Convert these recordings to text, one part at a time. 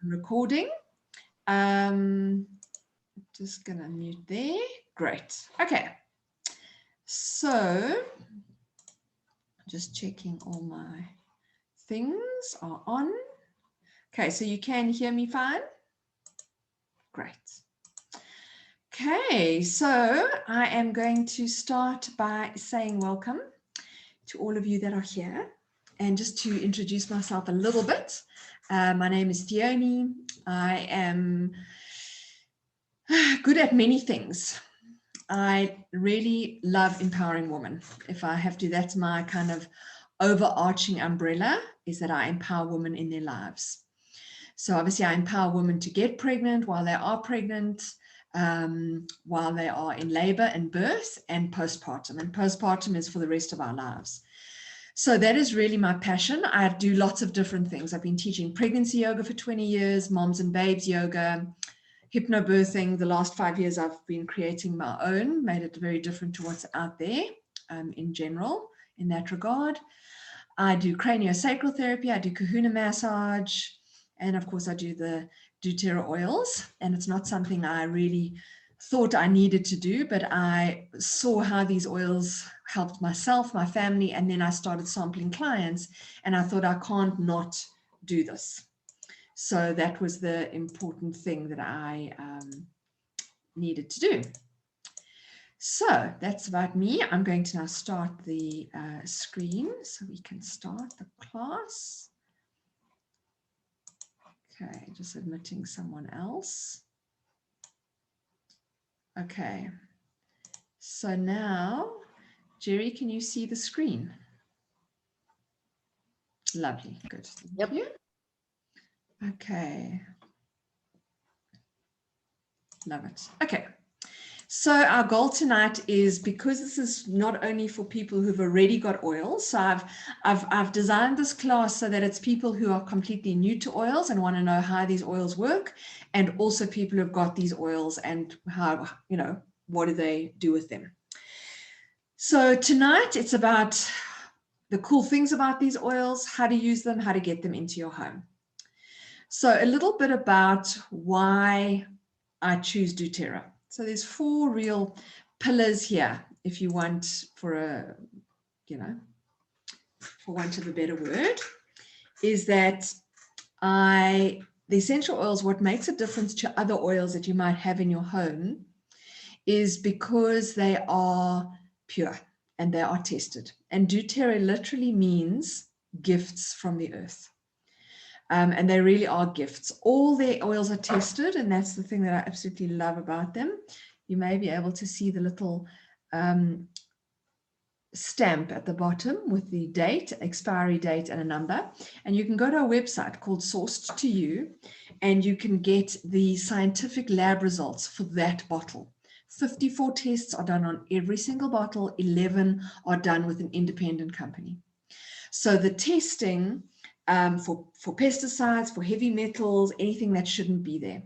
I'm recording. Just gonna mute there. Great. Okay. So just checking all my things are on. Okay, so you can hear me fine? Great. Okay, so I am going to start by saying welcome to all of you that are here. And just to introduce myself a little bit, my name is Theoni. I am good at many things. I really love empowering women. If I have to, that's my kind of overarching umbrella, is that I empower women in their lives. So obviously I empower women to get pregnant while they are pregnant, while they are in labor and birth, and postpartum. And postpartum is for the rest of our lives. So that is really my passion. I do lots of different things. I've been teaching pregnancy yoga for 20 years, moms and babes yoga, hypnobirthing. The last 5 years I've been creating my own, made it very different to what's out there in general in that regard. I do craniosacral therapy, I do kahuna massage, and of course I do the doTERRA oils. And it's not something I really thought I needed to do, but I saw how these oils helped myself, my family, and then I started sampling clients, and I thought I can't not do this. So that was the important thing that I needed to do. So that's about me. I'm going to now start the screen so we can start the class. Okay, just admitting someone else. Okay, so now, Jerry, can you see the screen? Lovely, good. Thank you. Okay. Love it. Okay. So our goal tonight is, because this is not only for people who've already got oils, so I've designed this class so that it's people who are completely new to oils and want to know how these oils work, and also people who've got these oils and how, you know, what do they do with them. So tonight it's about the cool things about these oils, how to use them, how to get them into your home. So a little bit about why I choose doTERRA. So there's 4 real pillars here, if you want, for a, you know, for want of a better word, is that the essential oils, what makes a difference to other oils that you might have in your home is because they are pure and they are tested. And doTERRA literally means gifts from the earth. And they really are gifts. All their oils are tested, and that's the thing that I absolutely love about them. You may be able to see the little stamp at the bottom with the date, expiry date, and a number. And you can go to a website called Sourced to You, and you can get the scientific lab results for that bottle. 54 tests are done on every single bottle. 11 are done with an independent company. So the testing for pesticides, for heavy metals, anything that shouldn't be there.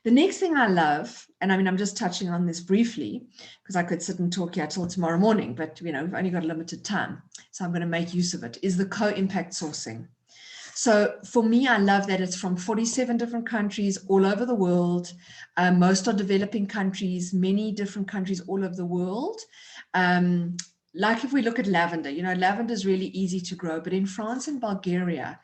The next thing I love, and I mean, I'm just touching on this briefly because I could sit and talk here till tomorrow morning, but you know, we've only got limited time, so I'm going to make use of it, is the co-impact sourcing. So for me, I love that it's from 47 different countries all over the world. Most are developing countries, many different countries all over the world. Like if we look at lavender, you know, lavender is really easy to grow, but in France and Bulgaria,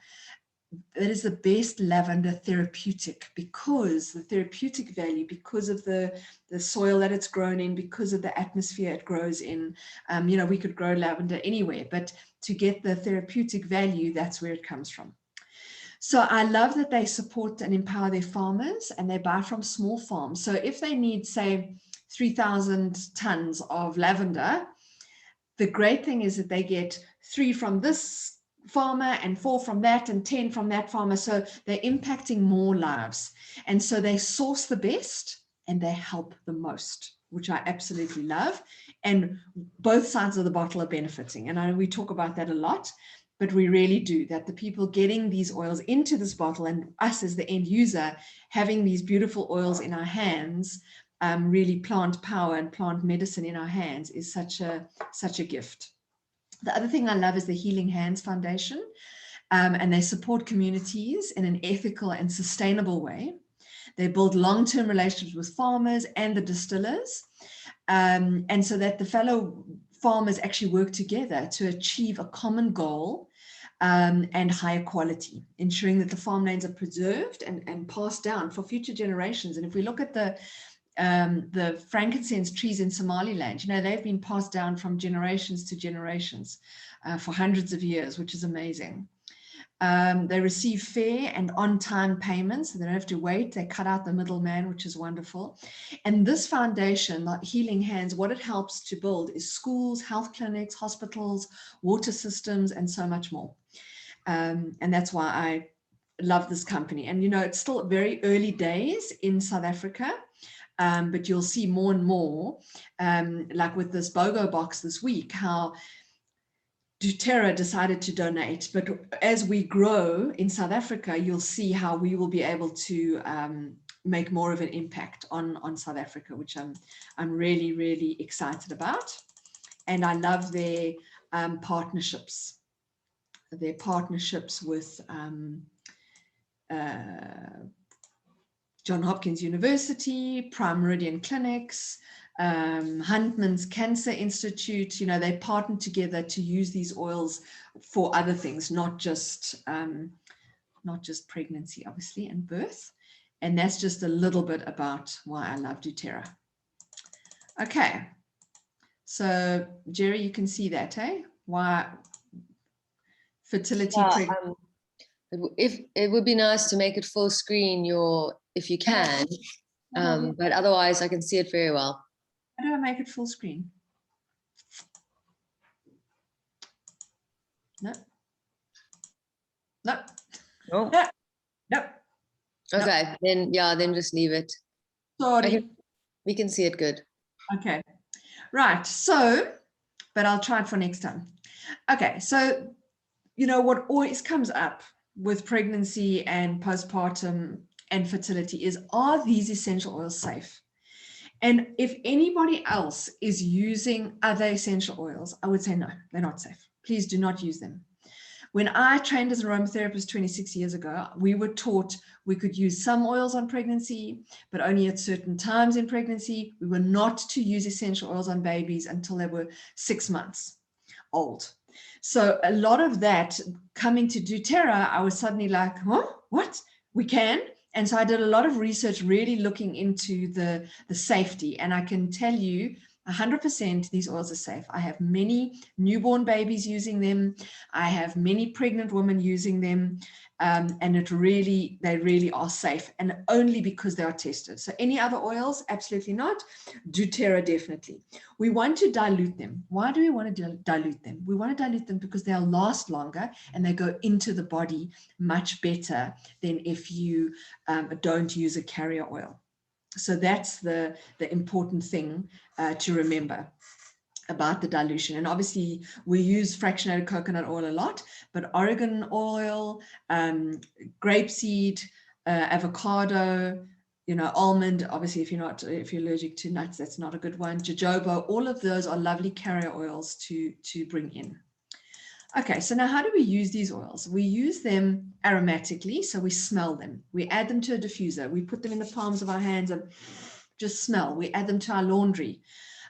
that is the best lavender therapeutic, because the therapeutic value, because of the soil that it's grown in, because of the atmosphere it grows in. You know, we could grow lavender anywhere, but to get the therapeutic value, that's where it comes from. So I love that they support and empower their farmers, and they buy from small farms. So if they need, say, 3,000 tons of lavender, the great thing is that they get 3 from this farmer and 4 from that and 10 from that farmer. So they're impacting more lives. And so they source the best and they help the most, which I absolutely love. And both sides of the bottle are benefiting. And I know we talk about that a lot, but we really do, that the people getting these oils into this bottle and us as the end user having these beautiful oils in our hands, really plant power and plant medicine in our hands, is such a gift. The other thing I love is the Healing Hands Foundation. and they support communities in an ethical and sustainable way. They build long-term relationships with farmers and the distillers, and so that the fellow farmers actually work together to achieve a common goal and higher quality, ensuring that the farmlands are preserved and passed down for future generations. And if we look at the frankincense trees in Somaliland, you know, they've been passed down from generations to generations for hundreds of years, which is amazing. They receive fair and on-time payments, so they don't have to wait. They cut out the middleman, which is wonderful. And this foundation, like Healing Hands, what it helps to build is schools, health clinics, hospitals, water systems, and so much more. And that's why I love this company. And, you know, it's still very early days in South Africa, but you'll see more and more, like with this BOGO box this week, how Doterra decided to donate, but as we grow in South Africa, you'll see how we will be able to make more of an impact on South Africa, which I'm really, really excited about. And I love their partnerships. Their partnerships with Johns Hopkins University, Prime Meridian Clinics, Huntman's Cancer Institute. You know, they partner together to use these oils for other things, not just pregnancy, obviously, and birth. And that's just a little bit about why I love Doterra. Okay, so Jerry, you can see that, eh? Why fertility. Yeah, if it would be nice to make it full screen, if you can, but otherwise I can see it very well. How do I make it full screen? No. No. No. No. Okay, then just leave it. Sorry. We can see it good. Okay. Right. So, but I'll try it for next time. Okay. So, you know, what always comes up with pregnancy and postpartum and fertility is, are these essential oils safe? And if anybody else is using other essential oils, I would say no, they're not safe. Please do not use them. When I trained as an aromatherapist 26 years ago, we were taught we could use some oils on pregnancy, but only at certain times in pregnancy. We were not to use essential oils on babies until they were 6 months old. So a lot of that coming to Doterra, I was suddenly like, huh, what? We can? And so I did a lot of research really looking into the safety. And I can tell you 100% these oils are safe. I have many newborn babies using them. I have many pregnant women using them. And they really are safe, and only because they are tested. So any other oils, absolutely not. Doterra, definitely. We want to dilute them. Why do we want to dilute them? We want to dilute them because they'll last longer and they go into the body much better than if you don't use a carrier oil. So that's the important thing to remember about the dilution. And obviously we use fractionated coconut oil a lot, but oregon oil, grapeseed, avocado, you know, almond, obviously if you're allergic to nuts, that's not a good one. Jojoba, all of those are lovely carrier oils to bring in. Okay, so now how do we use these oils? We use them aromatically, so we smell them. We add them to a diffuser. We put them in the palms of our hands and just smell. We add them to our laundry.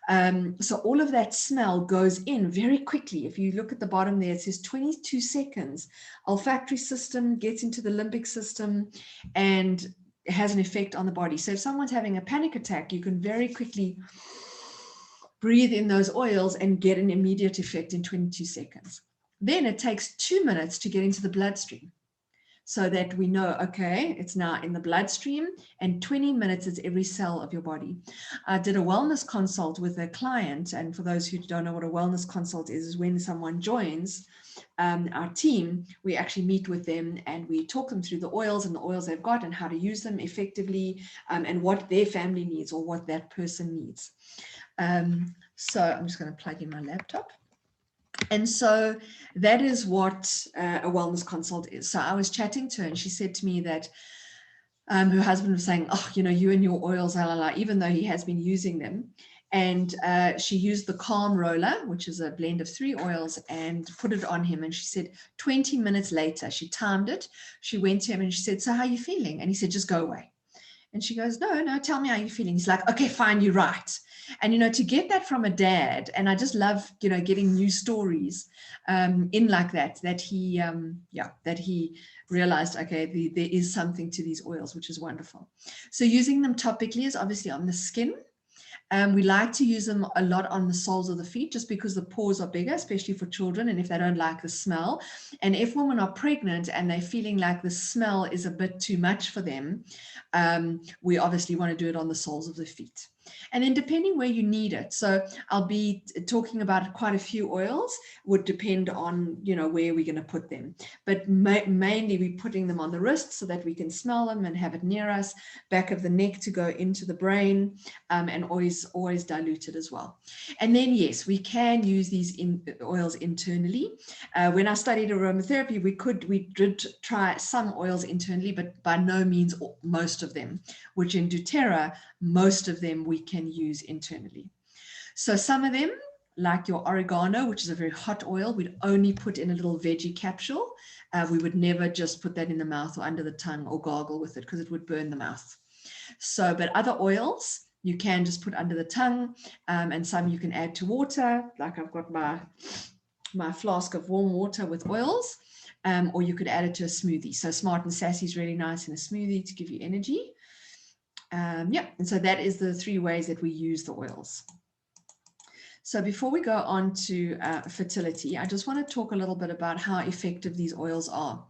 So all of that smell goes in very quickly. If you look at the bottom there, it says 22 seconds. Olfactory system gets into the limbic system and has an effect on the body. So if someone's having a panic attack, you can very quickly breathe in those oils and get an immediate effect in 22 seconds. Then it takes 2 minutes to get into the bloodstream, so that we know, okay, it's now in the bloodstream, and 20 minutes is every cell of your body. I did a wellness consult with a client, and for those who don't know what a wellness consult is when someone joins our team, we actually meet with them and we talk them through the oils and the oils they've got and how to use them effectively, and what their family needs or what that person needs. So I'm just going to plug in my laptop. And so that is what a wellness consult is. So I was chatting to her and she said to me that her husband was saying, oh, you know, you and your oils, la, la, la, even though he has been using them. And she used the Calm Roller, which is a blend of 3 oils, and put it on him. And she said 20 minutes later, she timed it. She went to him and she said, so how are you feeling? And he said, just go away. And she goes, no, tell me how you're feeling. He's like, okay, fine, you're right. And, to get that from a dad, and I just love, getting new stories in like that he, that he realized, okay, there is something to these oils, which is wonderful. So using them topically is obviously on the skin. We like to use them a lot on the soles of the feet just because the pores are bigger, especially for children, and if they don't like the smell. And if women are pregnant and they're feeling like the smell is a bit too much for them, we obviously want to do it on the soles of the feet. And then depending where you need it. So I'll be talking about quite a few oils, would depend on, where we're going to put them. But mainly we're putting them on the wrist so that we can smell them and have it near us, back of the neck to go into the brain, and always diluted as well. And then, yes, we can use these oils internally. When I studied aromatherapy, we did try some oils internally, but by no means most of them, which in doTERRA, most of them we can use internally. So some of them, like your oregano, which is a very hot oil, we'd only put in a little veggie capsule. We would never just put that in the mouth or under the tongue or gargle with it because it would burn the mouth. So, but other oils, you can just put under the tongue, and some you can add to water. Like I've got my flask of warm water with oils, or you could add it to a smoothie. So Smart and Sassy is really nice in a smoothie to give you energy. And so that is the 3 ways that we use the oils. So before we go on to fertility, I just want to talk a little bit about how effective these oils are.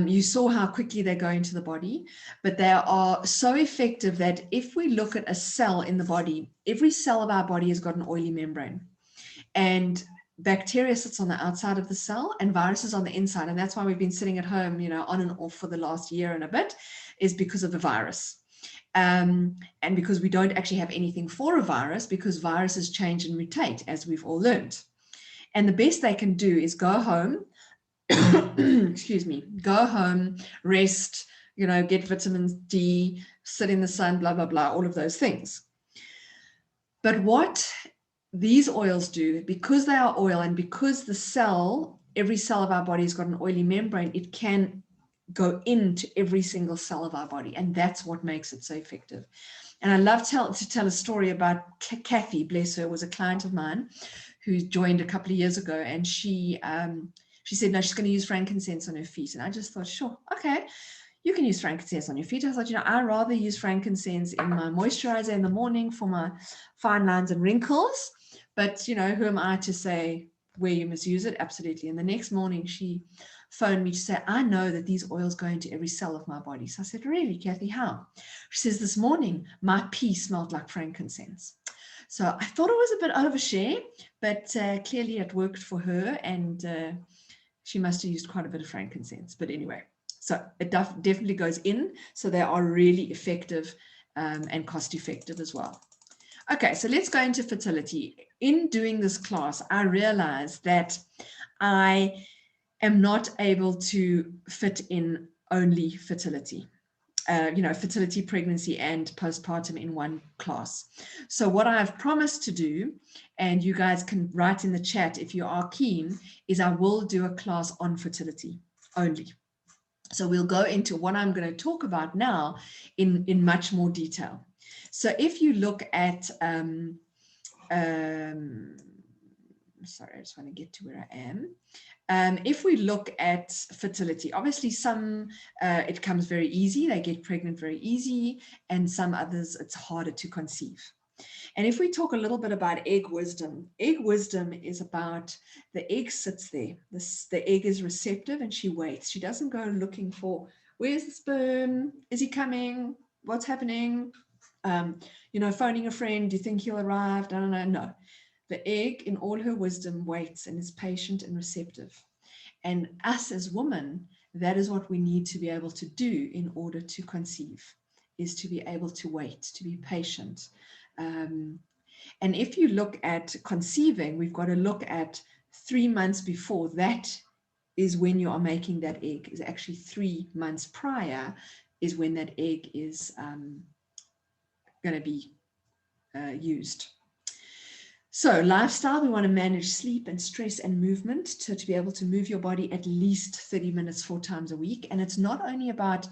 You saw how quickly they go into the body, but they are so effective that if we look at a cell in the body, every cell of our body has got an oily membrane. And bacteria sits on the outside of the cell and viruses on the inside. And that's why we've been sitting at home, on and off for the last year and a bit, is because of the virus. And because we don't actually have anything for a virus, because viruses change and mutate, as we've all learned. And the best they can do is go home, go home, rest, get vitamin D, sit in the sun, blah, blah, blah, all of those things. But what these oils do, because they are oil and because every cell of our body has got an oily membrane, it can go into every single cell of our body. And that's what makes it so effective. And I love to tell a story about Kathy, bless her, was a client of mine who joined a couple of years ago. And she said, no, she's going to use frankincense on her feet. And I just thought, sure, okay, you can use frankincense on your feet. I thought, I'd rather use frankincense in my moisturizer in the morning for my fine lines and wrinkles. But, who am I to say where you must use it? Absolutely. And the next morning she phoned me to say, I know that these oils go into every cell of my body. So I said, really, Kathy, how? She says, this morning, my pee smelled like frankincense. So I thought it was a bit overshare, but clearly it worked for her, and she must have used quite a bit of frankincense. But anyway, so it definitely goes in. So they are really effective and cost effective as well. Okay, so let's go into fertility. In doing this class, I realized that I am not able to fit in only fertility, fertility, pregnancy, and postpartum in one class. So what I've promised to do, and you guys can write in the chat if you are keen, is I will do a class on fertility only. So we'll go into what I'm going to talk about now in much more detail. So if you look at, sorry, I just want to get to where I am. If we look at fertility, obviously some, it comes very easy. They get pregnant very easy, and some others, it's harder to conceive. And if we talk a little bit about egg wisdom is about the egg sits there. The egg is receptive and she waits. She doesn't go looking for, where's the sperm? Is he coming? What's happening? Phoning a friend, do you think he'll arrive? No. The egg, in all her wisdom, waits and is patient and receptive. And us as women, that is what we need to be able to do in order to conceive, is to be able to wait, to be patient. And if you look at conceiving, we've got to look at 3 months before. That is when you are making that egg. Is actually 3 months prior is when that egg is going to be used. So lifestyle, we want to manage sleep and stress and movement to be able to move your body at least 30 minutes 4 times a week. And it's not only about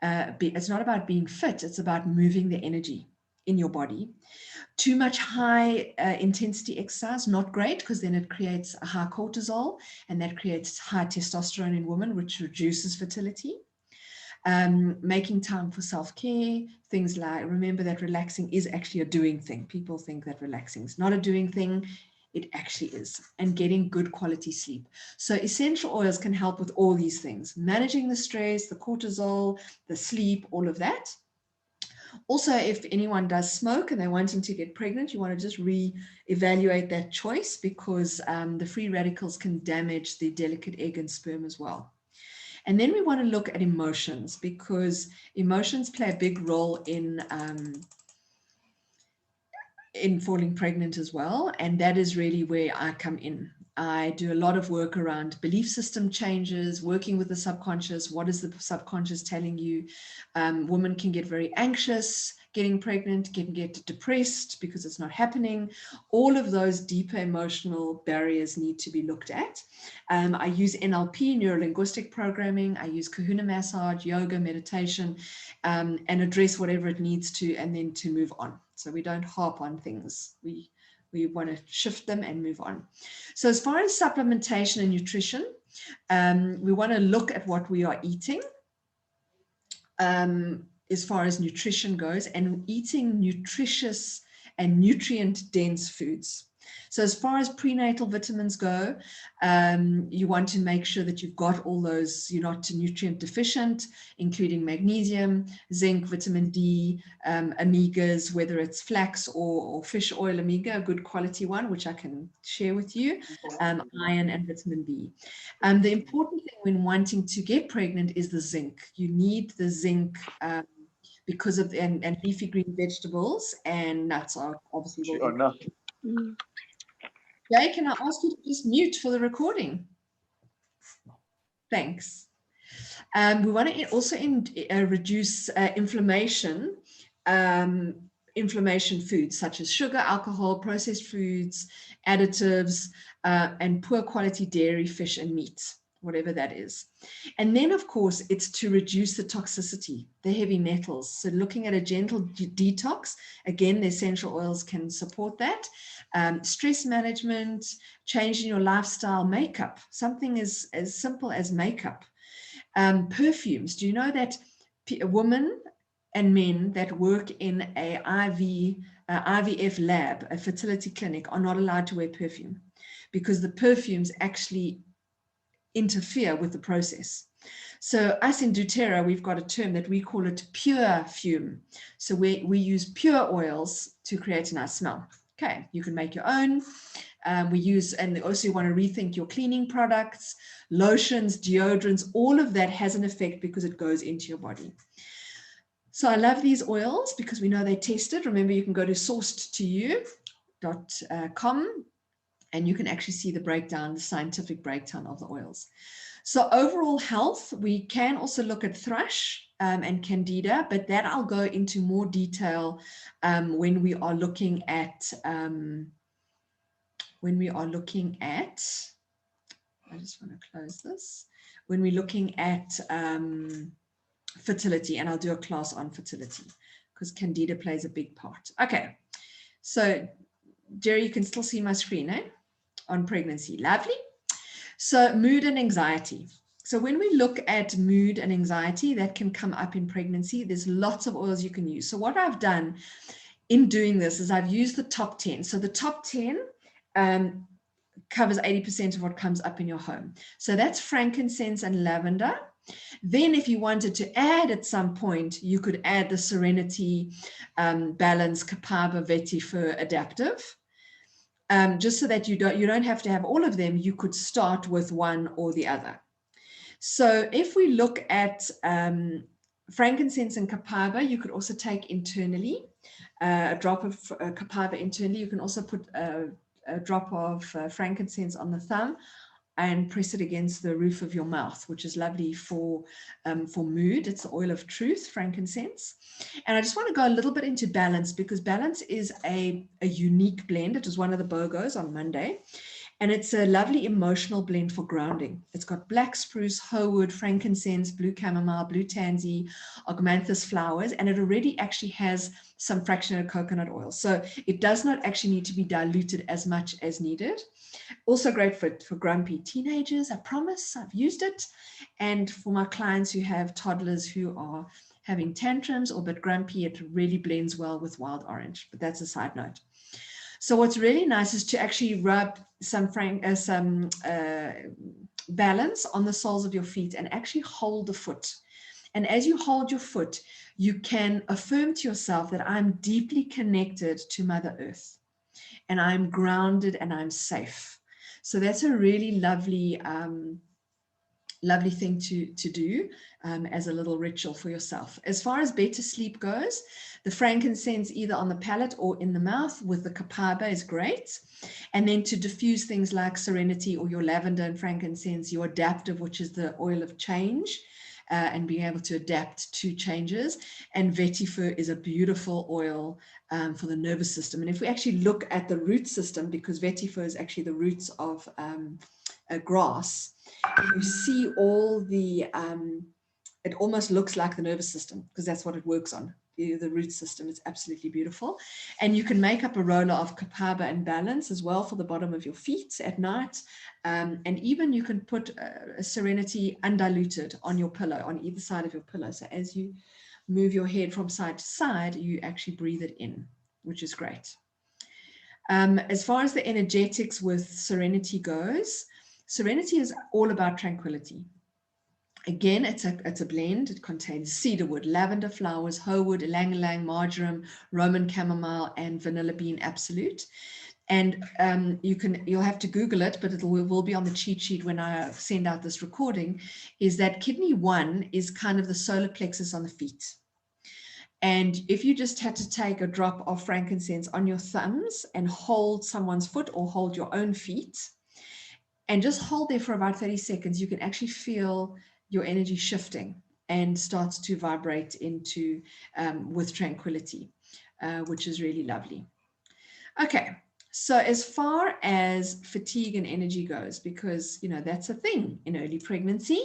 it's not about being fit, it's about moving the energy in your body. Too much high intensity exercise, not great, because then it creates a high cortisol, and that creates high testosterone in women, which reduces fertility. Making time for self-care, things like, remember that relaxing is actually a doing thing. People think that relaxing is not a doing thing. It actually is. And getting good quality sleep. So essential oils can help with all these things, managing the stress, the cortisol, the sleep, all of that. Also, if anyone does smoke and they're wanting to get pregnant, you want to just re-evaluate that choice, because the free radicals can damage the delicate egg and sperm as well. And then we want to look at emotions, because emotions play a big role in falling pregnant as well. And that is really where I come in. I do a lot of work around belief system changes, working with the subconscious. What is the subconscious telling you? Women can get very anxious getting pregnant, can get depressed because it's not happening. All of those deeper emotional barriers need to be looked at. I use NLP, neuro-linguistic programming. I use kahuna massage, yoga, meditation, and address whatever it needs to, and then to move on. So we don't harp on things. We want to shift them and move on. So as far as supplementation and nutrition, we want to look at what we are eating as far as nutrition goes, and eating nutritious and nutrient-dense foods. So as far as prenatal vitamins go, you want to make sure that you've got all those, you're not nutrient deficient, including magnesium, zinc, vitamin D, omegas, whether it's flax or fish oil omega, a good quality one, which I can share with you, iron and vitamin B. The important thing when wanting to get pregnant is the zinc. You need the zinc because of, and leafy green vegetables and nuts are obviously. Jay, can I ask you to just mute for the recording? Thanks. We want to also reduce inflammation, inflammation foods such as sugar, alcohol, processed foods, additives, and poor quality dairy, fish, and meat, whatever that is. And then, of course, it's to reduce the toxicity, the heavy metals. So looking at a gentle detox, again, the essential oils can support that. Stress management, changing your lifestyle, makeup, something as simple as makeup. Perfumes. Do you know that women and men that work in a IVF lab, a fertility clinic, are not allowed to wear perfume, because the perfumes actually interfere with the process. So us in doTERRA, we've got a term that we call it pure fume. So we use pure oils to create a nice smell. Okay, you can make your own. We use, and also you want to rethink your cleaning products, lotions, deodorants, all of that has an effect because it goes into your body. So I love these oils because we know they're tested. Remember, you can go to sourcedtoyou.com and you can actually see the breakdown, the scientific breakdown of the oils. So overall health, we can also look at thrush and candida, but that I'll go into more detail when we are looking at, I just want to close this, when we're looking at fertility, and I'll do a class on fertility because candida plays a big part. Okay, so Jerry, you can still see my screen, eh? On pregnancy. Lovely. So mood and anxiety. So when we look at mood and anxiety, that can come up in pregnancy. There's lots of oils you can use. So what I've done in doing this is I've used the top 10. So the top 10 covers 80% of what comes up in your home. So that's frankincense and lavender. Then if you wanted to add at some point, you could add the Serenity, Balance, Kapaba, Vetiver, Adaptive. Just so that you don't have to have all of them, you could start with one or the other. So if we look at frankincense and Kapaba, you could also take internally, a drop of Kapaba internally. You can also put a drop of frankincense on the thumb. and press it against the roof of your mouth, which is lovely for mood. It's the oil of truth, frankincense. And I just want to go a little bit into balance, because balance is a unique blend. It was one of the BOGOs on Monday. And it's a lovely emotional blend for grounding. It's got black spruce, hoewood, frankincense, blue chamomile, blue tansy, ogmanthus flowers, and it already actually has some fractionated coconut oil. So it does not actually need to be diluted as much as needed. Also great for grumpy teenagers, I promise. I've used it. And for my clients who have toddlers who are having tantrums or a bit grumpy, it really blends well with wild orange. But that's a side note. So what's really nice is to actually rub some balance on the soles of your feet and actually hold the foot. And as you hold your foot, you can affirm to yourself that I'm deeply connected to Mother Earth, and I'm grounded and I'm safe. So that's a really lovely thing to do as a little ritual for yourself. As far as better sleep goes, the frankincense either on the palate or in the mouth with the kapaba is great. And then to diffuse things like serenity or your lavender and frankincense, your adaptive, which is the oil of change, and being able to adapt to changes. And vetiver is a beautiful oil for the nervous system. And if we actually look at the root system, because vetiver is actually the roots of grass, you see all the, it almost looks like the nervous system, because that's what it works on. The root system is absolutely beautiful. And you can make up a roller of kapaba and balance as well for the bottom of your feet at night. And even you can put a serenity undiluted on your pillow, on either side of your pillow. So as you move your head from side to side, you actually breathe it in, which is great. As far as the energetics with serenity goes, serenity is all about tranquility. Again, it's a blend. It contains cedarwood, lavender flowers, hoewood, ylang-ylang, marjoram, Roman chamomile, and vanilla bean absolute. And you'll have to Google it, but will be on the cheat sheet when I send out this recording, is that kidney 1 is kind of the solar plexus on the feet. And if you just had to take a drop of frankincense on your thumbs and hold someone's foot or hold your own feet and just hold there for about 30 seconds, you can actually feel your energy shifting and starts to vibrate into with tranquility, which is really lovely. Okay, so as far as fatigue and energy goes, because that's a thing in early pregnancy,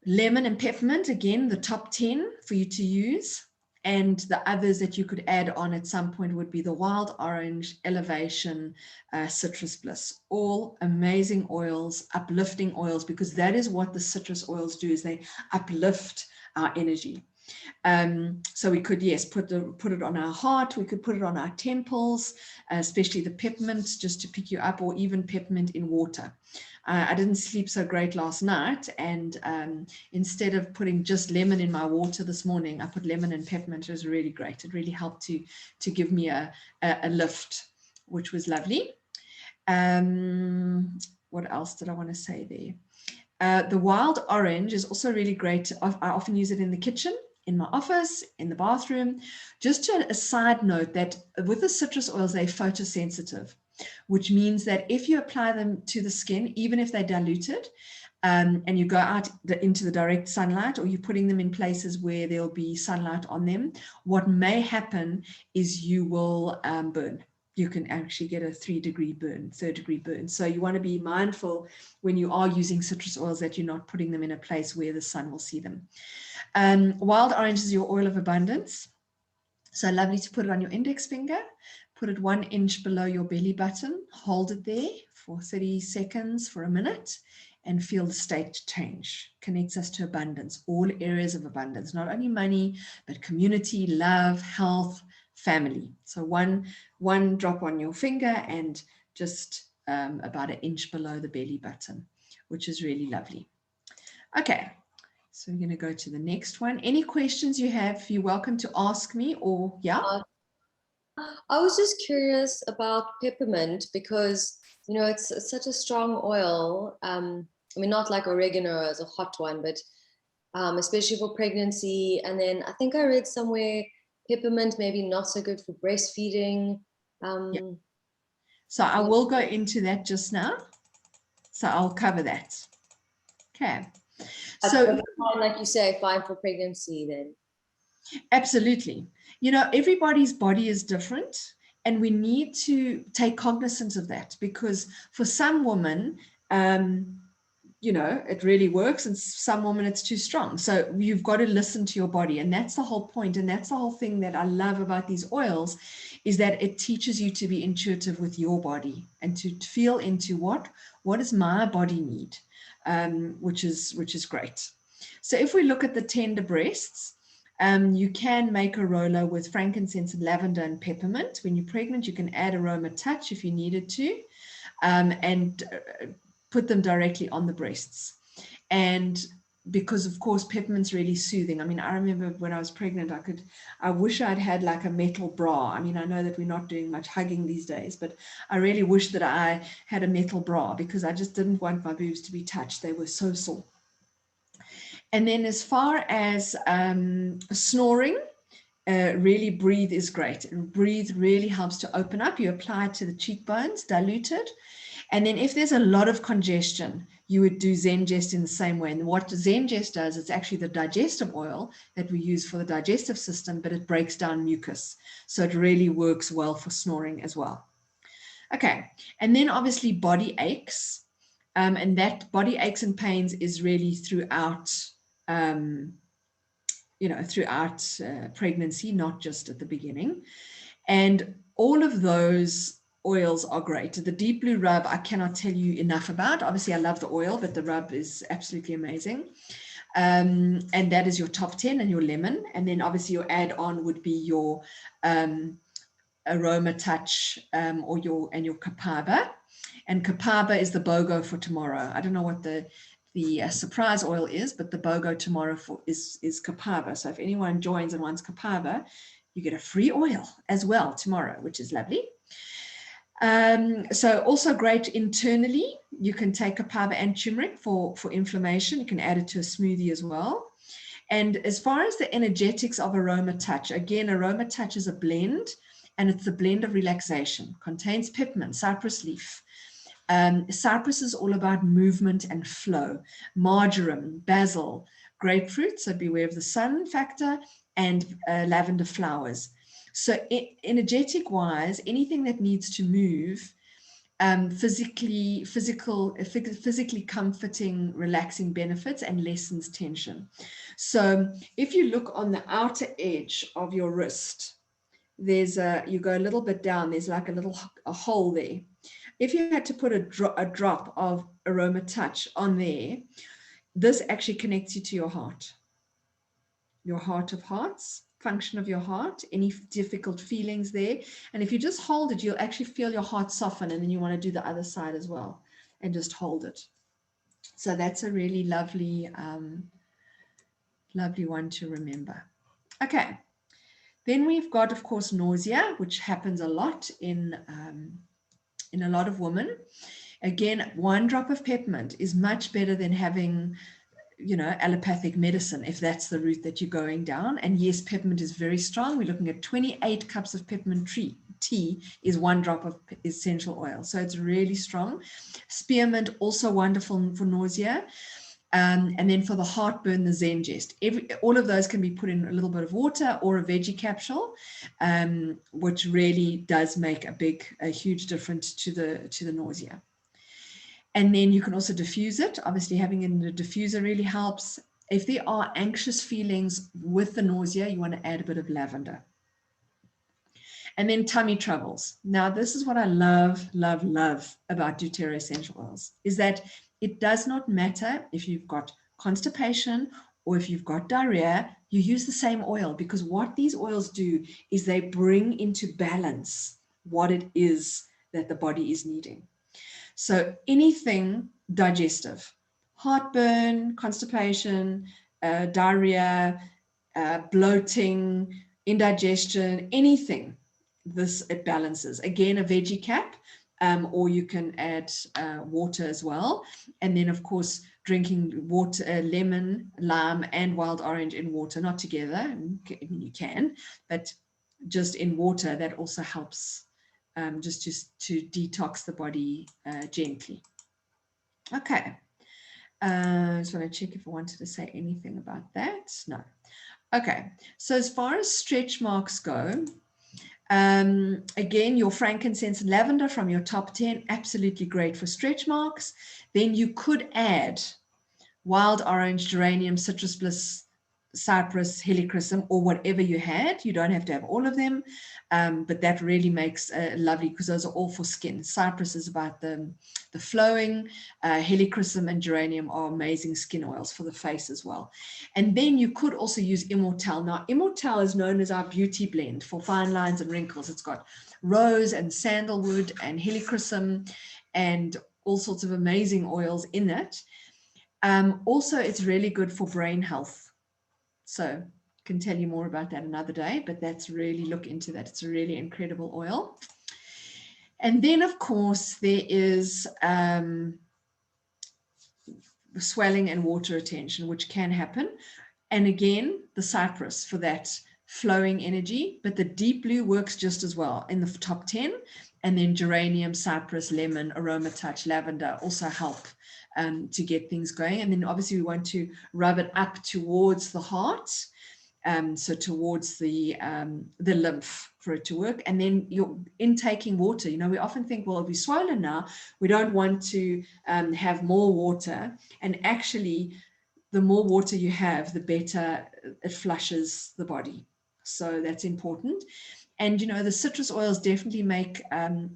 lemon and peppermint, again, the top 10 for you to use. And the others that you could add on at some point would be the wild orange, elevation, citrus bliss. All amazing oils, uplifting oils, because that is what the citrus oils do, is they uplift our energy. So we could, yes, put it on our heart. We could put it on our temples, especially the peppermint, just to pick you up, or even peppermint in water. I didn't sleep so great last night, and instead of putting just lemon in my water this morning, I put lemon and peppermint. It was really great. It really helped to give me a lift, which was lovely. What else did I want to say there? The wild orange is also really great. I often use it in the kitchen, in my office, in the bathroom. Just a side note that with the citrus oils, they're photosensitive, which means that if you apply them to the skin, even if they're diluted, and you go out into the direct sunlight, or you're putting them in places where there'll be sunlight on them, what may happen is you will burn. You can actually get a 3-degree burn, 3rd-degree burn. So you want to be mindful when you are using citrus oils that you're not putting them in a place where the sun will see them. Wild orange is your oil of abundance. So lovely to put it on your index finger, put it 1 inch below your belly button, hold it there for 30 seconds, for a minute, and feel the state change. Connects us to abundance, all areas of abundance, not only money, but community, love, health, family. So one drop on your finger and just about 1 inch below the belly button, which is really lovely. Okay. So we're going to go to the next one. Any questions you have, you're welcome to ask me, or yeah? I was just curious about peppermint, because, it's such a strong oil. I mean, not like oregano as a hot one, but especially for pregnancy. And then I think I read somewhere peppermint maybe not so good for breastfeeding. Yeah. So I will go into that just now. So I'll cover that. Okay. But So fine, like you say, fine for pregnancy then. absolutely. You know, everybody's body is different, and we need to take cognizance of that, because for some women, you know, it really works, and some women it's too strong. So you've got to listen to your body, and that's the whole point. And that's the whole thing that I love about these oils, is that it teaches you to be intuitive with your body and to feel into what does my body need, which is great. So if we look at the tender breasts, you can make a roller with frankincense and lavender and peppermint. When you're pregnant, you can add Aromatouch if you needed to, and put them directly on the breasts. And because of course peppermint's really soothing. I mean, I remember when I was pregnant, I wish I'd had like a metal bra. I mean, I know that we're not doing much hugging these days, but I really wish that I had a metal bra, because I just didn't want my boobs to be touched. They were so sore. And then as far as snoring, really breathe is great. Breathe really helps to open up. You apply it to the cheekbones, diluted. And then if there's a lot of congestion, you would do Zengest in the same way. And what Zengest does, it's actually the digestive oil that we use for the digestive system, but it breaks down mucus. So it really works well for snoring as well. Okay, and then obviously body aches. And that body aches and pains is really throughout, throughout pregnancy, not just at the beginning. And all of those oils are great. The deep blue rub, I cannot tell you enough about. Obviously, I love the oil, but the rub is absolutely amazing. And that is your top 10, and your lemon. And then obviously your add-on would be your Aromatouch or your Kapaba. And Kapaba is the BOGO for tomorrow. I don't know what the surprise oil is, but the BOGO tomorrow is Kapaba. So if anyone joins and wants Kapaba, you get a free oil as well tomorrow, which is lovely. So also great internally. You can take Kapaba and turmeric for inflammation. You can add it to a smoothie as well. And as far as the energetics of Aromatouch, again, Aromatouch is a blend, and it's a blend of relaxation. Contains peppermint, cypress leaf. Cypress is all about movement and flow. Marjoram, basil, grapefruit, so beware of the sun factor, and lavender flowers. So energetic wise, anything that needs to move, physically comforting, relaxing benefits, and lessens tension. So if you look on the outer edge of your wrist, you go a little bit down, there's like a hole there. If you had to put a drop of Aromatouch on there, this actually connects you to your heart of hearts, function of your heart, any difficult feelings there. And if you just hold it, you'll actually feel your heart soften, and then you want to do the other side as well and just hold it. So that's a really lovely, lovely one to remember. Okay. Then we've got, of course, nausea, which happens a lot in a lot of women. Again, 1 drop of peppermint is much better than having, allopathic medicine, if that's the route that you're going down. And yes, peppermint is very strong. We're looking at 28 cups of peppermint tea is 1 drop of essential oil. So it's really strong. Spearmint, also wonderful for nausea. And then for the heartburn, the Zengest. All of those can be put in a little bit of water or a veggie capsule, which really does make a huge difference to the nausea. And then you can also diffuse it. Obviously, having it in the diffuser really helps. If there are anxious feelings with the nausea, you want to add a bit of lavender. And then tummy troubles. Now, this is what I love, love, love about doTERRA essential oils, is that it does not matter if you've got constipation or if you've got diarrhea, you use the same oil, because what these oils do is they bring into balance what it is that the body is needing. So anything digestive, heartburn, constipation, diarrhea, bloating, indigestion, anything, it balances. Again, a veggie cap, or you can add water as well. And then, of course, drinking water, lemon, lime, and wild orange in water, not together. You can, but just in water, that also helps. Just to detox the body gently. Okay. I just want to check if I wanted to say anything about that. No. Okay. So as far as stretch marks go, again, your frankincense and lavender from your top 10, absolutely great for stretch marks. Then you could add wild orange, geranium, citrus bliss, cypress, helichrysum, or whatever you had. You don't have to have all of them, but that really makes lovely, because those are all for skin. Cypress is about the flowing. Helichrysum and geranium are amazing skin oils for the face as well. And then you could also use Immortal. Now, Immortal is known as our beauty blend for fine lines and wrinkles. It's got rose and sandalwood and helichrysum and all sorts of amazing oils in it. Also, it's really good for brain health. So can tell you more about that another day, but that's really, look into that. It's a really incredible oil. And then, of course, there is swelling and water retention, which can happen. And again, the cypress for that flowing energy, but the deep blue works just as well in the top 10. And then geranium, cypress, lemon, Aromatouch, lavender also help to get things going. And then obviously we want to rub it up towards the heart, so towards the lymph for it to work. And then you're intaking water. You know, we often think, well, if we're swollen now, we don't want to have more water. And actually, the more water you have, the better it flushes the body. So that's important. And, you know, the citrus oils definitely make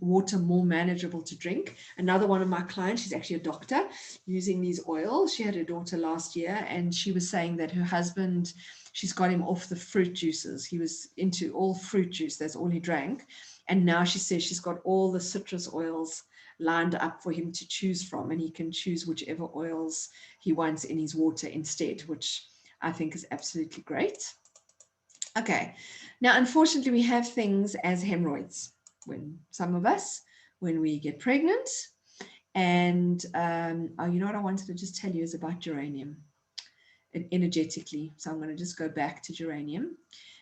water more manageable to drink. Another one of my clients, she's actually a doctor, using these oils. She had a daughter last year, and she was saying that her husband, she's got him off the fruit juices. He was into all fruit juice. That's all he drank. And now she says she's got all the citrus oils lined up for him to choose from, and he can choose whichever oils he wants in his water instead, which I think is absolutely great. Okay, now unfortunately we have things as hemorrhoids when some of us, when we get pregnant. And oh, you know what I wanted to just tell you is about geranium and energetically. So I'm going to just go back to geranium.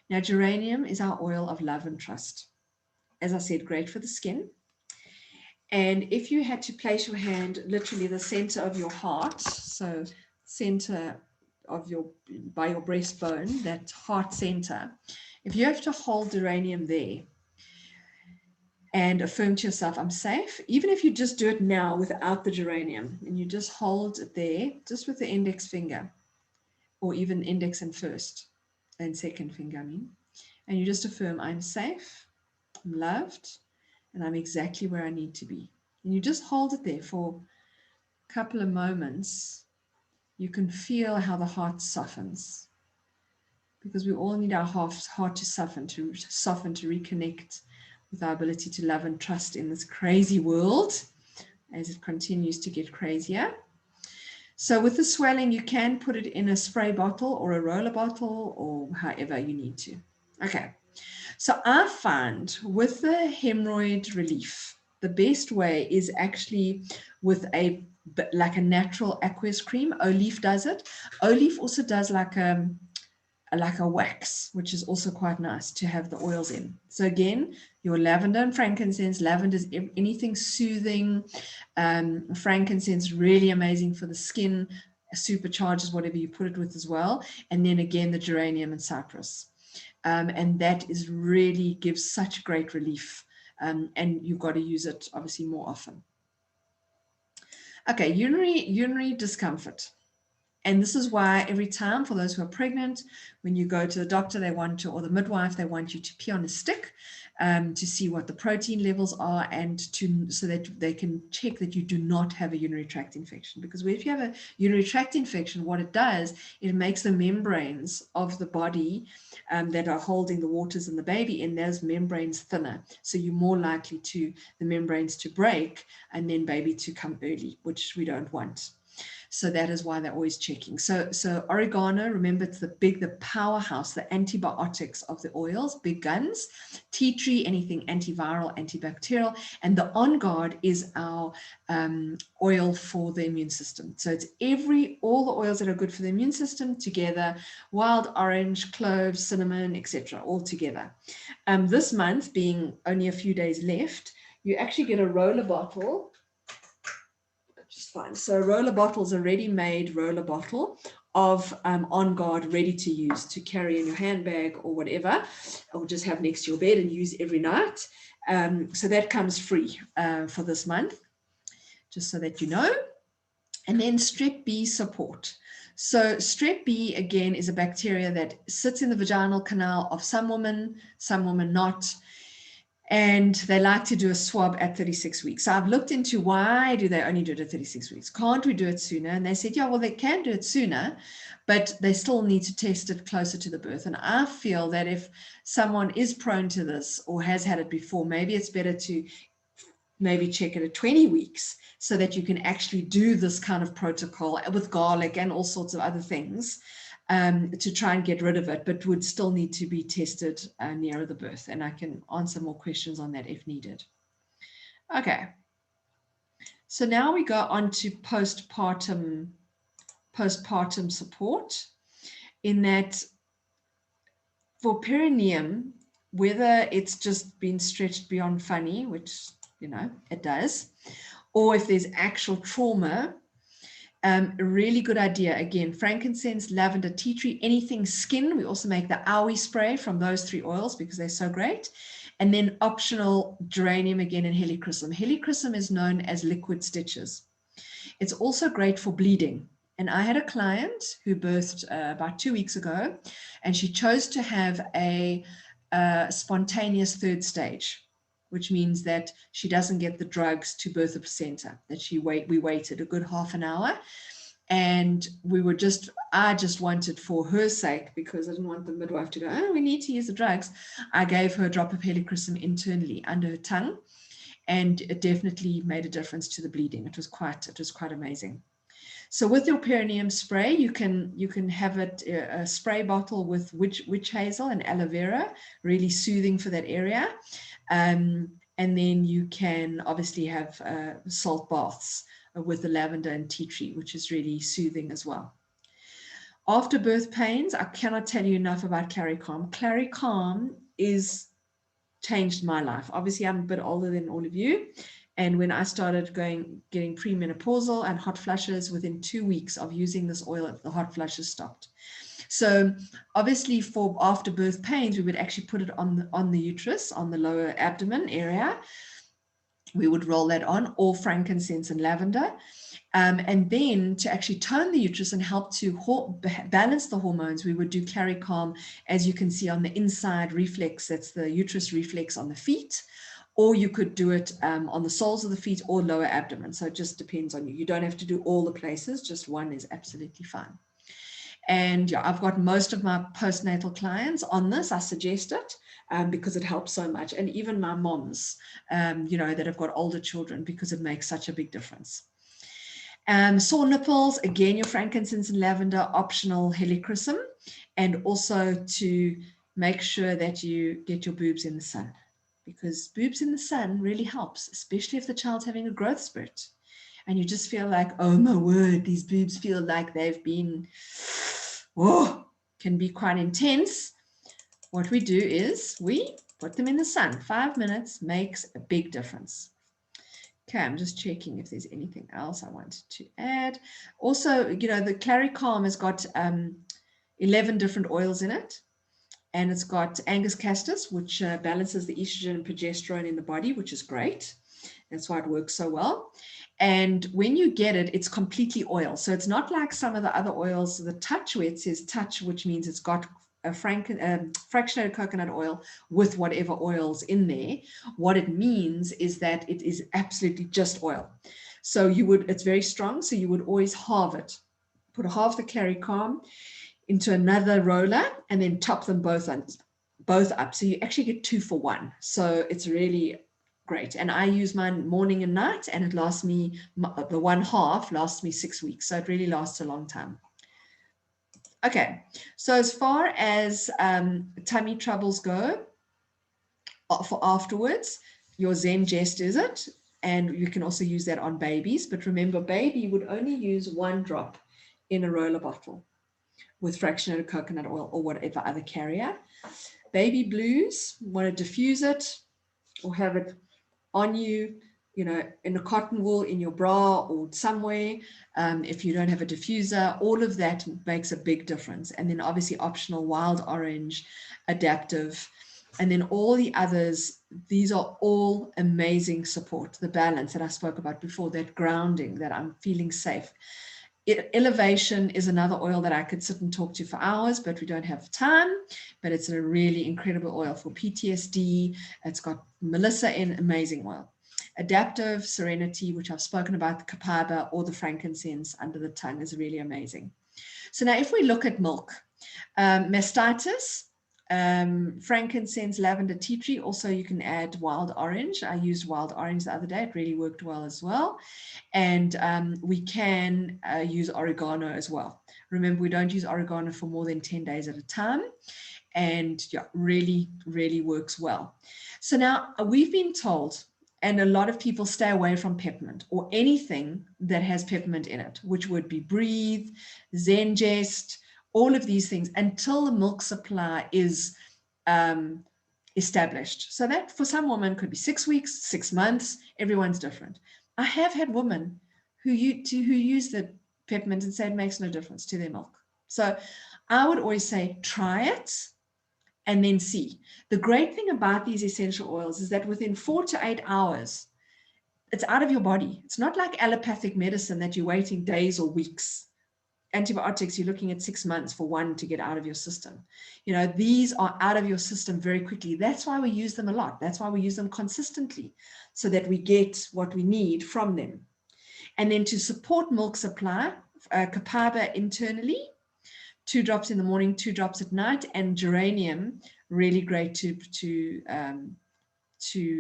Now, geranium is our oil of love and trust. As I said, great for the skin. And if you had to place your hand literally the center of your heart, so center of your, by your breastbone, that heart center, if you have to hold geranium there and affirm to yourself, I'm safe, even if you just do it now without the geranium, and you just hold it there, just with the index finger, or even index and first and second finger, I mean, and you just affirm, I'm safe, I'm loved, and I'm exactly where I need to be. And you just hold it there for a couple of moments. You can feel how the heart softens, because we all need our heart to soften, to reconnect with our ability to love and trust in this crazy world as it continues to get crazier. So with the swelling, you can put it in a spray bottle or a roller bottle or however you need to. Okay. So I find with the hemorrhoid relief, the best way is actually with a natural aqueous cream. Olive does it. Olive also does like a wax, which is also quite nice to have the oils in. So again, your lavender and frankincense. Lavender is anything soothing. Frankincense, really amazing for the skin, supercharges whatever you put it with as well. And then again, the geranium and cypress. And that is really gives such great relief. And you've got to use it obviously more often. Okay, urinary discomfort. And this is why every time, for those who are pregnant, when you go to the doctor, they want to, or the midwife, they want you to pee on a stick to see what the protein levels are, and so that they can check that you do not have a urinary tract infection. Because if you have a urinary tract infection, what it does, it makes the membranes of the body that are holding the waters in the baby in those membranes thinner. So you're more likely to the membranes to break and then baby to come early, which we don't want. So that is why they're always checking. So oregano, remember, it's the powerhouse, the antibiotics of the oils, big guns. Tea tree, anything antiviral, antibacterial. And the On Guard is our oil for the immune system. So it's all the oils that are good for the immune system together, wild orange, cloves, cinnamon, etc., all together. This month, being only a few days left, you actually get a roller bottle. fine. So roller bottles, a ready-made roller bottle of On Guard, ready to use, to carry in your handbag or whatever, or just have next to your bed and use every night. So that comes free for this month, just so that you know. And then strep B support. So strep B, again, is a bacteria that sits in the vaginal canal of some women not. And they like to do a swab at 36 weeks. So I've looked into why do they only do it at 36 weeks? Can't we do it sooner? And they said, yeah, well, they can do it sooner, but they still need to test it closer to the birth. And I feel that if someone is prone to this or has had it before, maybe it's better to maybe check it at 20 weeks so that you can actually do this kind of protocol with garlic and all sorts of other things to try and get rid of it, but would still need to be tested nearer the birth. And I can answer more questions on that if needed. Okay. So now we go on to postpartum support, in that for perineum, whether it's just been stretched beyond funny, which, you know, it does, or if there's actual trauma, a really good idea, again, frankincense, lavender, tea tree, anything skin. We also make the owie spray from those 3 oils because they're so great. And then optional geranium again and helichrysum. Helichrysum is known as liquid stitches. It's also great for bleeding. And I had a client who birthed about 2 weeks ago, and she chose to have a spontaneous 3rd stage, which means that she doesn't get the drugs to birth the placenta, that we waited a good half an hour. And I just wanted, for her sake, because I didn't want the midwife to go, oh, we need to use the drugs. I gave her a drop of helichrysum internally under her tongue, and it definitely made a difference to the bleeding. It was quite amazing. So with your perineum spray, you can have it a spray bottle with witch hazel and aloe vera, really soothing for that area. And then you can obviously have salt baths with the lavender and tea tree, which is really soothing as well. After birth pains, I cannot tell you enough about Claricalm. Claricalm is changed my life. Obviously, I'm a bit older than all of you. And when I started getting premenopausal and hot flushes, within 2 weeks of using this oil, the hot flushes stopped. So obviously for after birth pains, we would actually put it on the uterus, on the lower abdomen area. We would roll that on, or frankincense and lavender. And then to actually tone the uterus and help to balance the hormones, we would do Claricalm, as you can see on the inside reflex, that's the uterus reflex on the feet, or you could do it on the soles of the feet or lower abdomen. So it just depends on you. You don't have to do all the places, just one is absolutely fine. And yeah, I've got most of my postnatal clients on this. I suggest it because it helps so much. And even my moms, that have got older children, because it makes such a big difference. Sore nipples, again, your frankincense and lavender, optional helichrysum, and also to make sure that you get your boobs in the sun, because boobs in the sun really helps, especially if the child's having a growth spurt. And you just feel like, oh my word, these boobs feel like they've been, can be quite intense. What we do is we put them in the sun. 5 minutes makes a big difference. Okay, I'm just checking if there's anything else I wanted to add. Also, the Claricalm has got 11 different oils in it. And it's got Angus castus, which balances the estrogen and progesterone in the body, which is great. That's why it works so well. And when you get it, it's completely oil. So it's not like some of the other oils, the touch, where it says touch, which means it's got a fractionated coconut oil with whatever oils in there. What it means is that it is absolutely just oil. So it's very strong. So you would always halve it. Put half the Claricalm into another roller and then top them both up. So you actually get 2 for 1. So it's really great. And I use mine morning and night, and it lasts me, the one half lasts me 6 weeks. So it really lasts a long time. Okay. So as far as tummy troubles go, for afterwards, your Zen Jest is it. And you can also use that on babies. But remember, baby would only use 1 drop in a roller bottle with fractionated coconut oil or whatever other carrier. Baby blues, want to diffuse it or have it on you, you know, in a cotton wool, in your bra or somewhere. If you don't have a diffuser, all of that makes a big difference. And then obviously optional wild orange, adaptive, and then all the others. These are all amazing support. The balance that I spoke about before, that grounding, that I'm feeling safe. Elevation is another oil that I could sit and talk to for hours, but we don't have time. But it's a really incredible oil for PTSD. It's got Melissa in, amazing oil. Adaptive, Serenity, which I've spoken about, the Copaiba or the Frankincense under the tongue is really amazing. So now if we look at milk, mastitis, frankincense, lavender, tea tree. Also, you can add wild orange. I used wild orange the other day. It really worked well as well. And we can use oregano as well. Remember, we don't use oregano for more than 10 days at a time. And yeah, really, really works well. So now we've been told, and a lot of people stay away from peppermint or anything that has peppermint in it, which would be Breathe, Zengest, all of these things, until the milk supply is established. So that for some women could be 6 weeks, 6 months. Everyone's different. I have had women who use the peppermint and say it makes no difference to their milk. So I would always say try it and then see. The great thing about these essential oils is that within 4 to 8 hours, it's out of your body. It's not like allopathic medicine that you're waiting days or weeks. Antibiotics, you're looking at 6 months for one to get out of your system. You know, these are out of your system very quickly. That's why we use them a lot. That's why we use them consistently, so that we get what we need from them. And then to support milk supply, Copaiba internally, 2 drops in the morning, 2 drops at night, and Geranium, really great to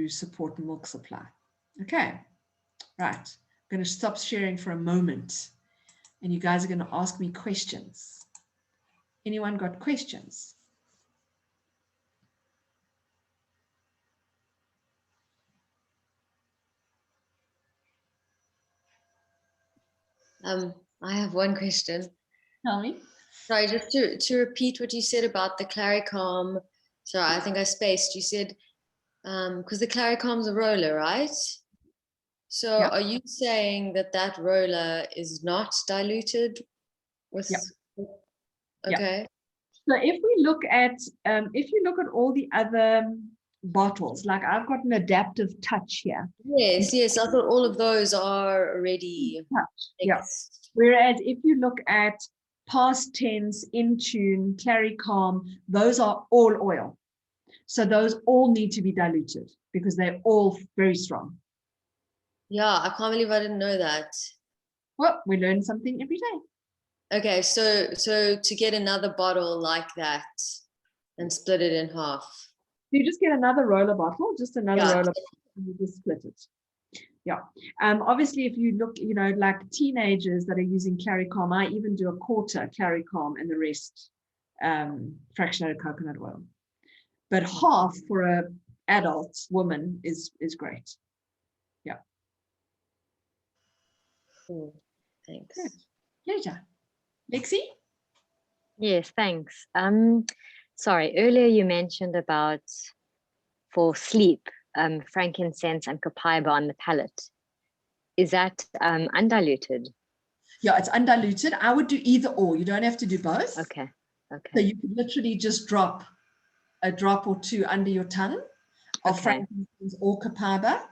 support milk supply. Okay, right. I'm going to stop sharing for a moment. And you guys are going to ask me questions. Anyone got questions? I have one question. Tell me. Sorry, just to repeat what you said about the Claricalm. Sorry, I think I spaced. You said, because the Claricalm's a roller, right? So Yep. are you saying that that roller is not diluted with? Yep. Okay. Yep. So if we look at, if you look at all the other bottles, like I've got an adaptive touch here. Yes, yes. I thought all of those are already touch. Yeah. Whereas if you look at Past Tense, Intune, Claricalm, those are all oil. So those all need to be diluted because they're all very strong. Yeah, I can't believe I didn't know that. Well, we learn something every day. Okay, so to get another bottle like that and split it in half. You just get another roller bottle, just another roller bottle, and you just split it. Yeah. Obviously, if you look, you know, like teenagers that are using Claricalm, I even do a quarter Claricalm and the rest fractionated coconut oil. But half for a adult woman is great. Yeah. Cool. Thanks. Good. Pleasure. Lexi? Yes, thanks. Sorry, earlier you mentioned about for sleep, frankincense and copaiba on the palate. Is that undiluted? Yeah, it's undiluted. I would do either or. You don't have to do both. Okay. Okay. So you could literally just drop a drop or two under your tongue of frankincense or copaiba,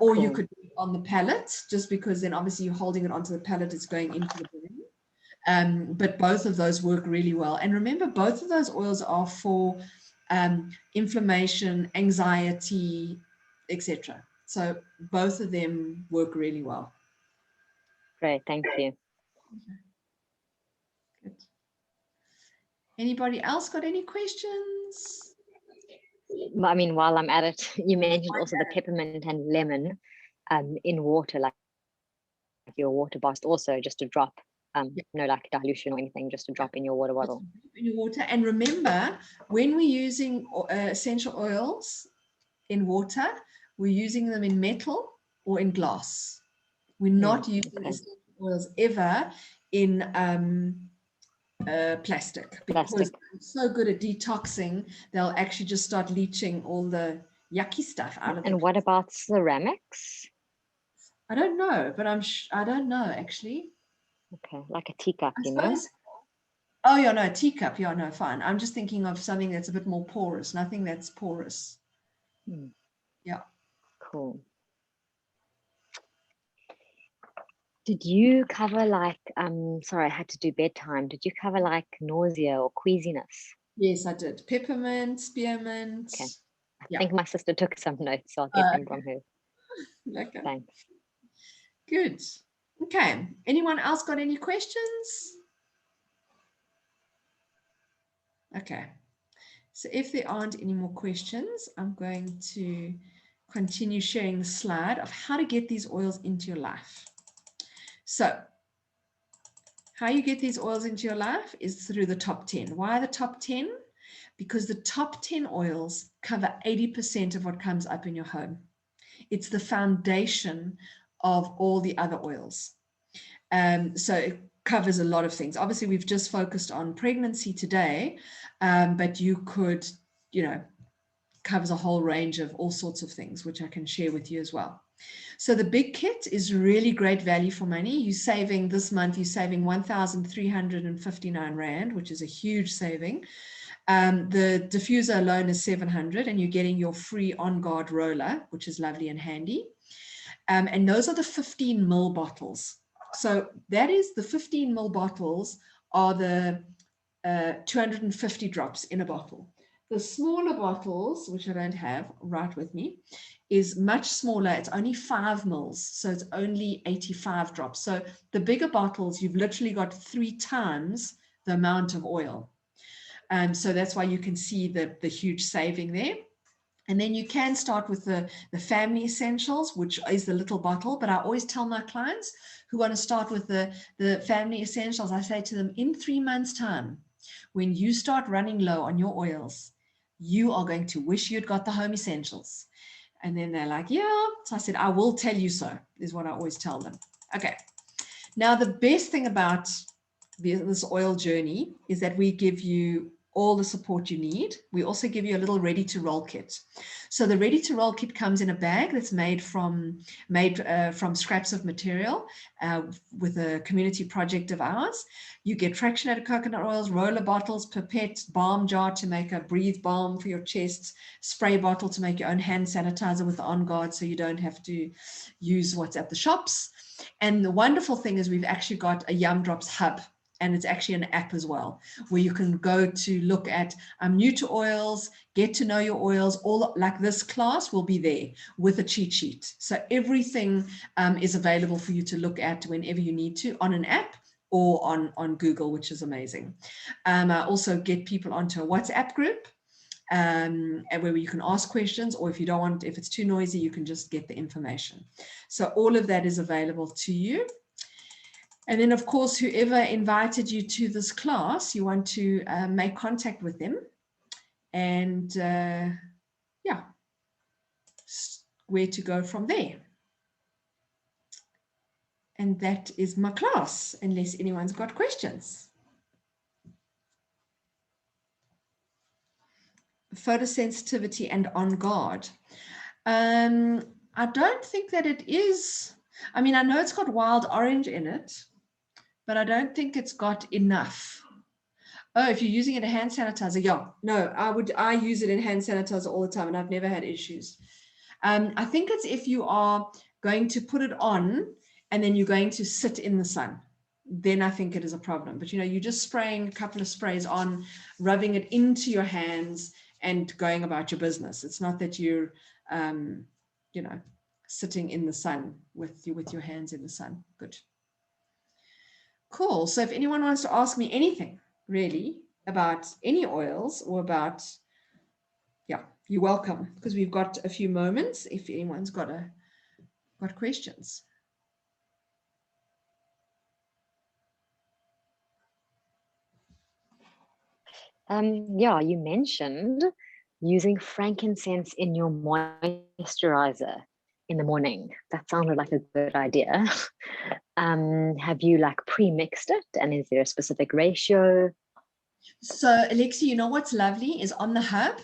or you could do it on the palate, just because then obviously you're holding it onto the palate, it's going into the brain. But both of those work really well. And remember, both of those oils are for inflammation, anxiety, etc. So both of them work really well. Great, thank you. Good. Anybody else got any questions? I mean, while I'm at it, you mentioned also the peppermint and lemon in water, like your water bottle, also just a drop. No like dilution or anything, just a drop in your water bottle. In your water. And remember, when we're using essential oils in water, we're using them in metal or in glass. We're not using essential oils ever in plastic, because they're so good at detoxing, they'll actually just start leaching all the yucky stuff out of it. And what about ceramics? I don't know, but I don't know actually. Okay, like a teacup, I you know? suppose. Oh, yeah, no, teacup. Yeah, no, fine. I'm just thinking of something that's a bit more porous. Nothing that's porous. Yeah. Cool. Did you cover like, sorry, I had to do bedtime. Did you cover like nausea or queasiness? Yes, I did. Peppermint, spearmint. Okay. I Yeah. think my sister took some notes, so I'll get them from her. Okay. Thanks. Good. Okay. Anyone else got any questions? Okay. So if there aren't any more questions, I'm going to continue sharing the slide of how to get these oils into your life. So how you get these oils into your life is through the top 10. Why the top 10? Because the top 10 oils cover 80% of what comes up in your home. It's the foundation of all the other oils. So it covers a lot of things. Obviously, we've just focused on pregnancy today, but you could, covers a whole range of all sorts of things, which I can share with you as well. So the big kit is really great value for money. You're saving this month, you're saving 1,359 Rand, which is a huge saving. The diffuser alone is 700 and you're getting your free On Guard roller, which is lovely and handy. And those are the 15 ml bottles. So that is the 15 ml bottles are the 250 drops in a bottle. The smaller bottles, which I don't have right with me, is much smaller. It's only 5 mils, so it's only 85 drops. So the bigger bottles, you've literally got 3 times the amount of oil. So that's why you can see the huge saving there. And then you can start with the family essentials, which is the little bottle. But I always tell my clients who want to start with the family essentials, I say to them, in 3 months' time, when you start running low on your oils, you are going to wish you'd got the home essentials. And then they're like, yeah. So I said, I will tell you so, is what I always tell them. Okay. Now, the best thing about this oil journey is that we give you all the support you need. We also give you a little ready to roll kit. So the ready to roll kit comes in a bag that's made from scraps of material with a community project of ours. You get fractionated coconut oils, roller bottles, pipette, balm jar to make a breathe balm for your chest, spray bottle to make your own hand sanitizer with the On Guard so you don't have to use what's at the shops. And the wonderful thing is we've actually got a Yum Drops hub. And it's actually an app as well, where you can go to look at, I'm new to oils, get to know your oils, all like this class will be there with a cheat sheet. So everything is available for you to look at whenever you need to on an app or on Google, which is amazing. I also get people onto a WhatsApp group where you can ask questions, or if you don't want, if it's too noisy, you can just get the information. So all of that is available to you. And then, of course, whoever invited you to this class, you want to make contact with them and, where to go from there. And that is my class, unless anyone's got questions. Photosensitivity and On Guard. I don't think that it is. I mean, I know it's got wild orange in it, but I don't think it's got enough. Oh, if you're using it in hand sanitizer, yeah. No, I use it in hand sanitizer all the time and I've never had issues. I think it's if you are going to put it on and then you're going to sit in the sun, then I think it is a problem. But you're just spraying a couple of sprays on, rubbing it into your hands and going about your business. It's not that you're, sitting in the sun with your hands in the sun. Good. Cool. So if anyone wants to ask me anything, really, about any oils or about, you're welcome, because we've got a few moments if anyone's got questions. You mentioned using frankincense in your moisturizer in the morning. That sounded like a good idea. Have you pre-mixed it, and is there a specific ratio? So Alexi, what's lovely is on the hub,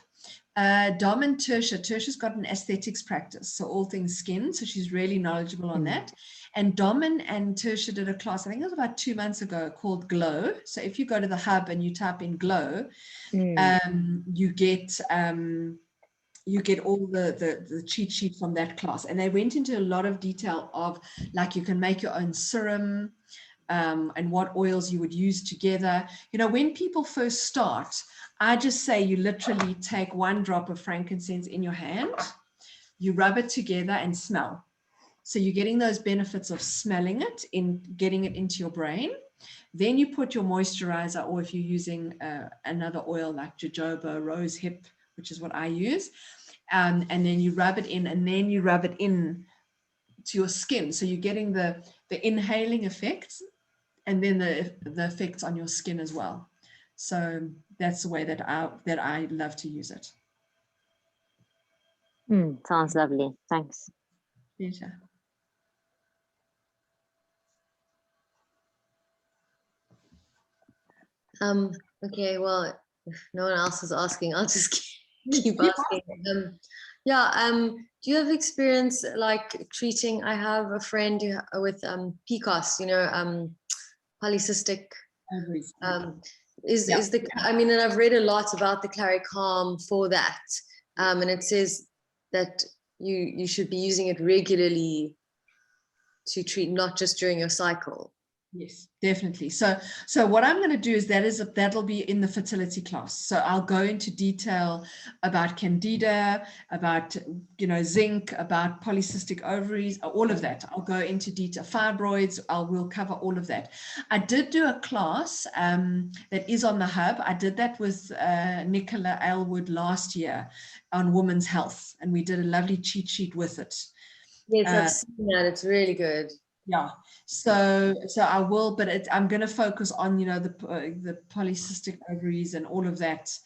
Dom and Tertia. Tertia's got an aesthetics practice, so all things skin. So she's really knowledgeable on that. And Dom and Tertia did a class, I think it was about 2 months ago, called Glow. So if you go to the hub and you type in Glow, you get all the cheat sheet from that class. And they went into a lot of detail of, like, you can make your own serum, and what oils you would use together. You know, when people first start, I just say you literally take 1 drop of frankincense in your hand, you rub it together and smell. So you're getting those benefits of smelling it, in getting it into your brain. Then you put your moisturizer, or if you're using another oil like jojoba, rose hip, which is what I use, and then you rub it in, and then you rub it in to your skin. So you're getting the inhaling effects, and then the effects on your skin as well. So that's the way that I love to use it. Sounds lovely. Thanks. Pleasure. Okay, well, if no one else is asking, I'll just keep asking. Do you have experience like treating? I have a friend with PCOS, you know, polycystic. I mean, and I've read a lot about the Clary Calm for that, and it says that you should be using it regularly to treat, not just during your cycle. Yes, definitely. So what I'm going to do is that'll be in the fertility class. So I'll go into detail about candida, about, you know, zinc, about polycystic ovaries, all of that. I'll go into detail. Fibroids, we'll cover all of that. I did do a class that is on the hub. I did that with Nicola Aylwood last year on women's health, and we did a lovely cheat sheet with it. Yes, I've seen that. It's really good. Yeah, so I will, but I'm going to focus on, you know, the polycystic ovaries and all of that,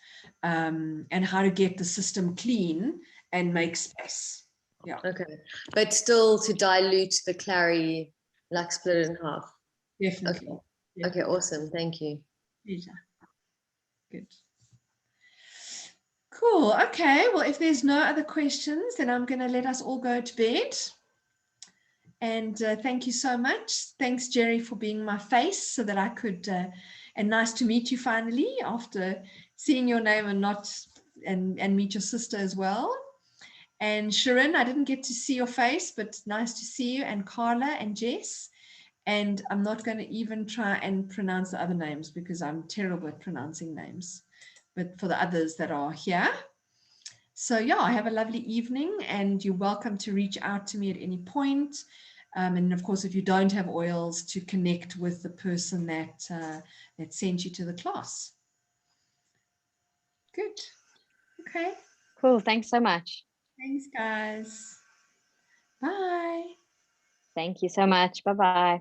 and how to get the system clean and make space. Yeah. Okay, but still to dilute the Clary, like split it in half. Definitely. Okay. Definitely. Okay, awesome. Thank you. Pleasure. Good. Cool. Okay. Well, if there's no other questions, then I'm going to let us all go to bed. And thank you so much. Thanks, Jerry, for being my face so that I could, and nice to meet you finally after seeing your name and meet your sister as well. And Sharon, I didn't get to see your face, but nice to see you, and Carla and Jess. And I'm not going to even try and pronounce the other names because I'm terrible at pronouncing names, but for the others that are here. So yeah, have a lovely evening, and you're welcome to reach out to me at any point. And of course, if you don't have oils, to connect with the person that sent you to the class. Good. Okay. Cool. Thanks so much. Thanks, guys. Bye. Thank you so much. Bye-bye.